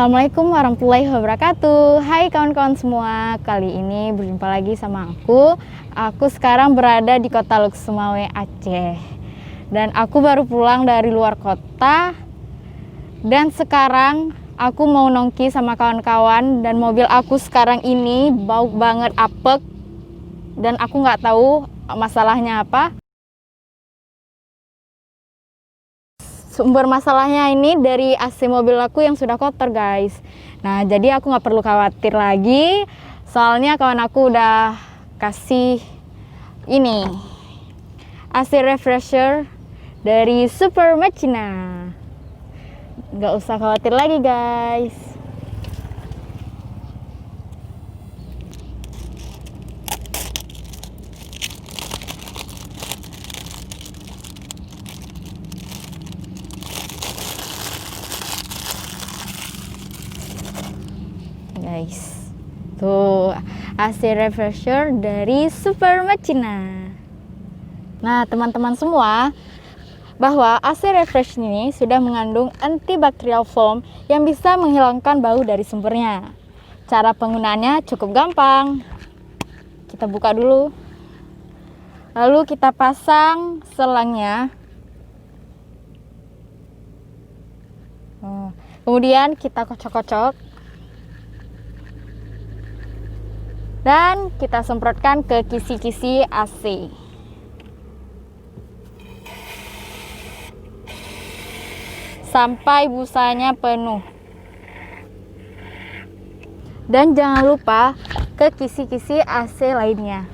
Assalamualaikum warahmatullahi wabarakatuh. Hai kawan-kawan semua, kali ini berjumpa lagi sama aku. Aku sekarang berada di kota Lhokseumawe, Aceh. Dan aku baru pulang dari luar kota. Dan sekarang aku mau nongki sama kawan-kawan. Dan mobil aku sekarang ini bau banget, apek. Dan aku nggak tahu masalahnya apa. Sumber masalahnya ini dari AC mobil aku yang sudah kotor, guys. Nah, jadi aku nggak perlu khawatir lagi. Soalnya kawan aku udah kasih ini AC refresher dari Super Machina. Nggak usah khawatir lagi, guys. Guys, tuh AC refresher dari Super Machina. Nah, teman-teman semua, bahwa AC refresh ini sudah mengandung antibacterial foam yang bisa menghilangkan bau dari sumbernya. Cara penggunaannya cukup gampang. Kita buka dulu, lalu kita pasang selangnya. Kemudian kita kocok-kocok dan kita semprotkan ke kisi-kisi AC. Sampai busanya penuh. Dan jangan lupa ke kisi-kisi AC lainnya.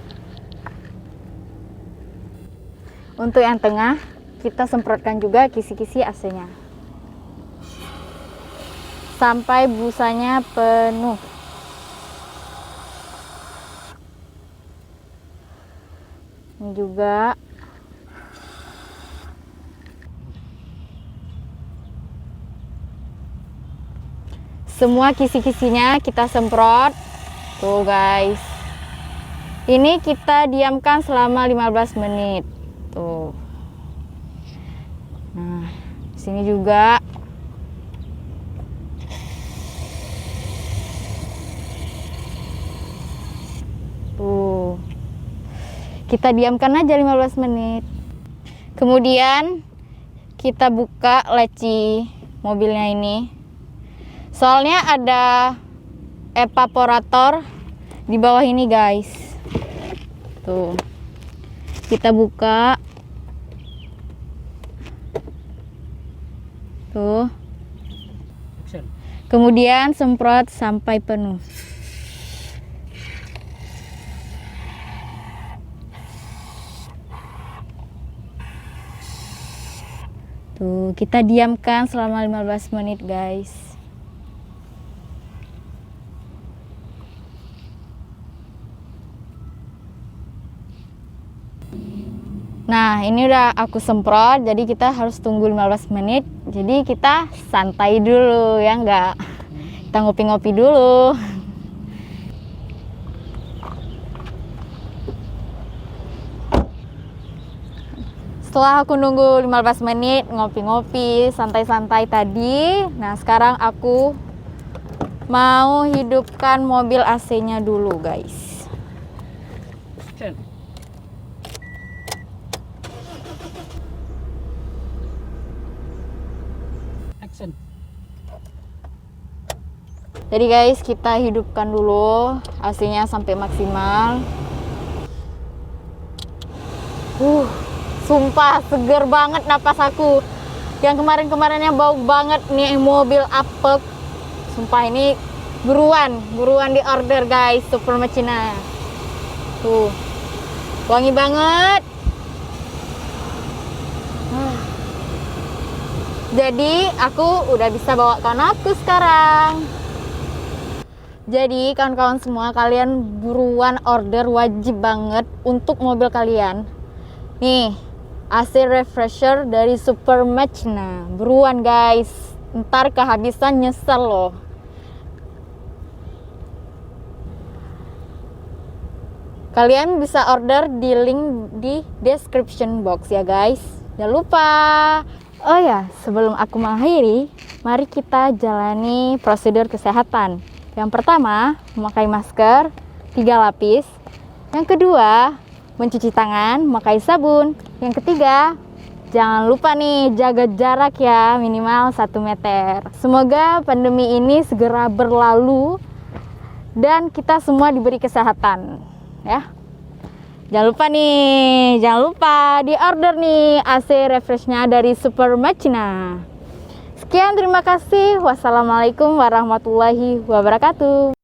Untuk yang tengah, kita semprotkan juga kisi-kisi AC-nya. Sampai busanya penuh. Ini juga. Semua kisi-kisinya kita semprot. Tuh, guys. Ini kita diamkan selama 15 menit. Tuh. Nah, sini juga. Tuh. Kita diamkan aja 15 menit. Kemudian kita buka leci mobilnya ini. Soalnya ada evaporator di bawah ini, guys. Tuh. Kita buka. Tuh. Kemudian semprot sampai penuh. Tuh, kita diamkan selama 15 menit, guys. Nah, ini udah aku semprot, jadi kita harus tunggu 15 menit. Jadi kita santai dulu, ya enggak? Kita ngopi-ngopi dulu. Setelah aku nunggu 15 menit ngopi-ngopi santai-santai tadi, nah sekarang aku mau hidupkan mobil AC-nya dulu, guys. Action. Jadi guys, kita hidupkan dulu AC-nya sampai maksimal. Sumpah seger banget napas aku. Yang kemarin-kemarinnya bau banget nih mobil apek. Sumpah ini buruan di order, guys, Super Machina. Tuh. Wangi banget. Jadi aku udah bisa bawa kawan aku sekarang. Jadi kawan-kawan semua, kalian buruan order, wajib banget untuk mobil kalian. Nih, AC refresher dari Super Machina. Buruan, guys. Ntar kehabisan nyesel loh. Kalian bisa order di link di description box ya, guys. Jangan lupa. Oh ya, sebelum aku mengakhiri, mari kita jalani prosedur kesehatan. Yang pertama, memakai masker 3 lapis. Yang kedua, mencuci tangan, memakai sabun. Yang ketiga, jangan lupa nih jaga jarak ya, minimal 1 meter. Semoga pandemi ini segera berlalu dan kita semua diberi kesehatan ya. Jangan lupa di order nih AC refreshnya dari Super Machina. Sekian, terima kasih. Wassalamualaikum warahmatullahi wabarakatuh.